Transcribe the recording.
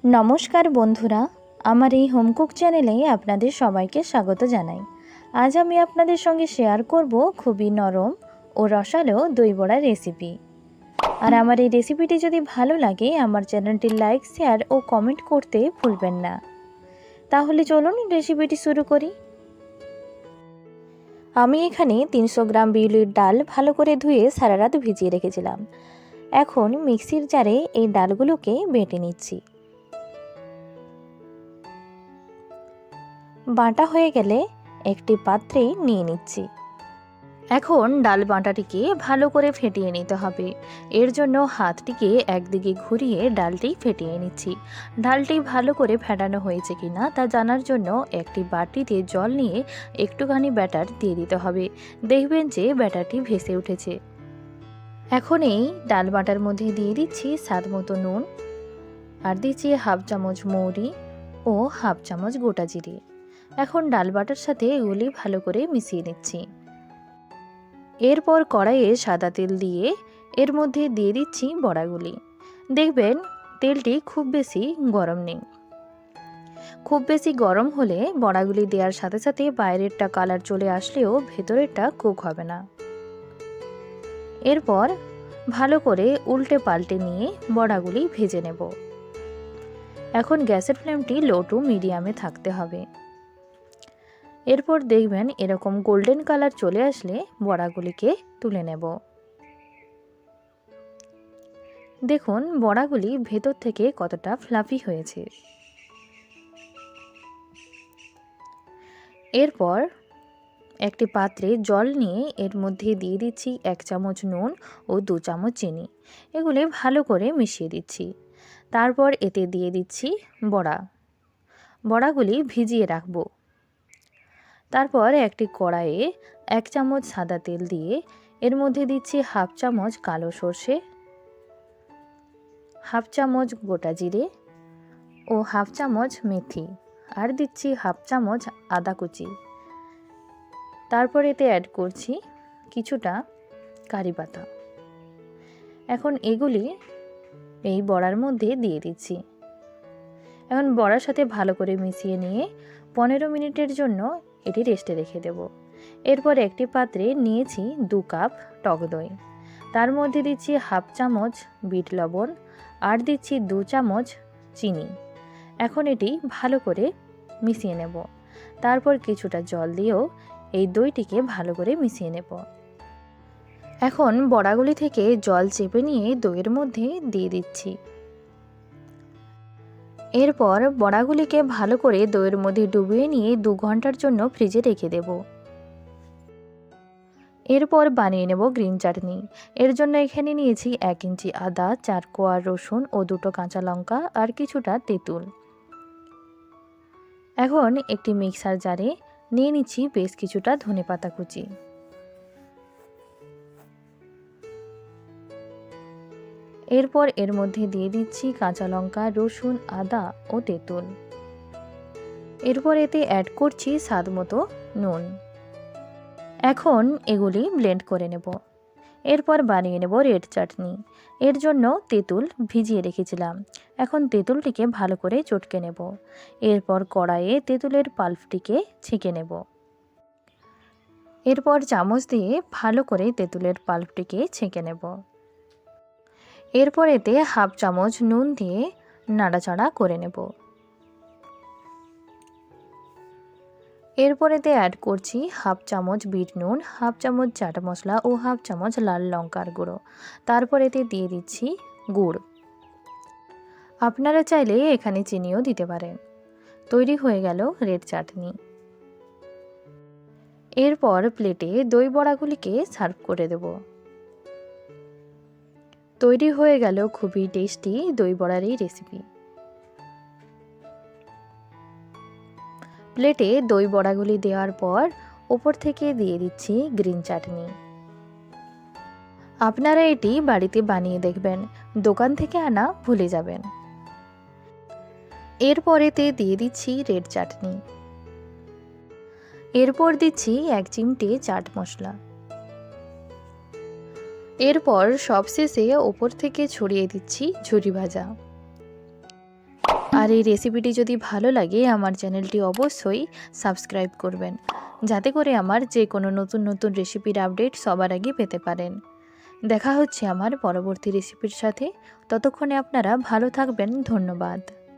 নমস্কার বন্ধুরা, আমার এই হোমকুক চ্যানেলে আপনাদের সবাইকে স্বাগত জানাই। আজ আমি আপনাদের সঙ্গে শেয়ার করব খুবই নরম ও রসালো দই বড়ার রেসিপি। আর আমার এই রেসিপিটি যদি ভালো লাগে আমার চ্যানেলটি লাইক, শেয়ার ও কমেন্ট করতে ভুলবেন না। তাহলে চলুন রেসিপিটি শুরু করি। আমি এখানে 300 গ্রাম বিউলির ডাল ভালো করে ধুয়ে সারা রাত ভিজিয়ে রেখেছিলাম। এখন মিক্সির জারে এই ডালগুলোকে বেটে নিচ্ছি। বাটা হয়ে গেলে একটি পাত্রে নিয়ে নিচ্ছি। এখন ডাল বাটাটিকে ভালো করে ফেটিয়ে নিতে হবে। এর জন্য হাতটিকে একদিকে ঘুরিয়ে ডালটি ফেটিয়ে নিচ্ছি। ডালটি ভালো করে ফেটানো হয়েছে কিনা তা জানার জন্য একটি বাটিতে জল নিয়ে একটুখানি ব্যাটার দিয়ে দিতে হবে। দেখবেন যে ব্যাটারটি ভেসে উঠেছে। এখন এই ডাল বাটার মধ্যে দিয়ে দিচ্ছি স্বাদ মতো নুন, আর দিচ্ছি হাফ চামচ মৌরি ও হাফ চামচ গোটা জিরে। এখন ডাল বাটার সাথে এগুলি ভালো করে মিশিয়ে নিচ্ছি। এরপর কড়াইয়ে সাদা তেল দিয়ে এর মধ্যে দিয়ে দিচ্ছি বড়াগুলি। দেখবেন তেলটি খুব বেশি গরম নেই। খুব বেশি গরম হলে বড়াগুলি দেওয়ার সাথে সাথে বাইরেরটা কালার চলে আসলেও ভেতরেরটা কুক হবে না। এরপর ভালো করে উল্টে পাল্টে নিয়ে বড়াগুলি ভেজে নেব। এখন গ্যাসের ফ্লেমটি লো টু মিডিয়ামে থাকতে হবে। এরপর দেখবেন এরকম গোল্ডেন কালার চলে আসলে বড়াগুলিকে তুলে নেব। দেখুন বড়াগুলি ভেতর থেকে কতটা ফ্লাফি হয়েছে। এরপর একটি পাত্রে জল নিয়ে এর মধ্যে দিয়ে দিচ্ছি 1 চামচ নুন ও 2 চামচ চিনি। এগুলি ভালো করে মিশিয়ে দিচ্ছি। তারপর এতে দিয়ে দিচ্ছি বড়াগুলি ভিজিয়ে রাখবো। তারপর একটি কড়াইয়ে 1 চামচ সাদা তেল দিয়ে এর মধ্যে দিচ্ছি হাফ চামচ কালো সর্ষে, হাফ চামচ গোটা জিরে ও হাফ চামচ মেথি, আর দিচ্ছি হাফ চামচ আদা কুচি। তারপর এতে অ্যাড করছি কিছুটা কারি পাতা। এখন এগুলি এই বড়ার মধ্যে দিয়ে দিচ্ছি। এখন বড়ার সাথে ভালো করে মিশিয়ে নিয়ে 15 মিনিটের জন্য এটি রেস্টে রেখে দেব। এরপর একটি পাত্রে নিয়েছি 2 কাপ টক দই। তার মধ্যে দিচ্ছি হাফ চামচ বিট লবণ, আর দিচ্ছি 2 চামচ চিনি। এখন এটি ভালো করে মিশিয়ে নেব। তারপর কিছুটা জল দিয়েও এই দইটিকে ভালো করে মিশিয়ে নেব। এখন বড়াগুলি থেকে জল চেপে নিয়ে দইয়ের মধ্যে দিয়ে দিচ্ছি। এরপর বড়াগুলিকে ভালো করে দইয়ের মধ্যে ডুবিয়ে নিয়ে 2 ঘন্টার জন্য ফ্রিজে রেখে দেব। এরপর বানিয়ে নেব গ্রিন চাটনি। এর জন্য এখানে নিয়েছি 1 ইঞ্চি আদা, 4 কোয়া রসুন ও 2টো কাঁচা লঙ্কা, আর কিছুটা তেঁতুল। এখন একটি মিক্সার জারে নিয়ে নিচ্ছি বেশ কিছুটা ধনেপাতা কুচি। এরপর এর মধ্যে দিয়ে দিচ্ছি কাঁচা লঙ্কা, রসুন, আদা ও তেঁতুল। এরপর এতে অ্যাড করছি স্বাদ মতো নুন। এখন এগুলি ব্লেন্ড করে নেব। এরপর বানিয়ে নেব রেড চাটনি। এর জন্য তেঁতুল ভিজিয়ে রেখেছিলাম। এখন তেঁতুলটিকে ভালো করে চটকে নেব। এরপর কড়াইয়ে তেঁতুলের পাল্পটিকে ছেঁকে নেব। এরপর চামচ দিয়ে ভালো করে তেঁতুলের পাল্পটিকে ছেঁকে নেব। এরপর এতে হাফ চামচ নুন দিয়ে নাড়াচাড়া করে নেব। এরপর এতে অ্যাড করছি হাফ চামচ বিট নুন, হাফ চামচ চাট মশলা ও হাফ চামচ লাল লঙ্কার গুঁড়ো। তারপর এতে দিয়ে দিচ্ছি গুড়। আপনারা চাইলে এখানে চিনিও দিতে পারেন। তৈরি হয়ে গেল রেড চাটনি। এরপর প্লেটে দই বড়াগুলিকে সার্ভ করে দেব। তৈরি হয়ে গেল খুবই টেস্টি দই বড়ার এই রেসিপি। প্লেটে দই বড়াগুলি দেওয়ার পর ওপর থেকে দিয়ে দিচ্ছি গ্রিন চাটনি। আপনারা এটি বাড়িতে বানিয়ে দেখবেন, দোকান থেকে আনা ভুলে যাবেন। এরপর এতে দিয়ে দিচ্ছি রেড চাটনি। এরপর দিচ্ছি 1 চিমটে চাট মশলা। এরপর সবশেষে ওপর থেকে ছড়িয়ে দিচ্ছি ঝুরি ভাজা। আর এই রেসিপিটি যদি ভালো লাগে আমার চ্যানেলটি অবশ্যই সাবস্ক্রাইব করবেন, যাতে করে আমার যে কোনো নতুন নতুন রেসিপির আপডেট সবার আগে পেতে পারেন। দেখা হচ্ছে আমার পরবর্তী রেসিপির সাথে। ততক্ষণে আপনারা ভালো থাকবেন। ধন্যবাদ।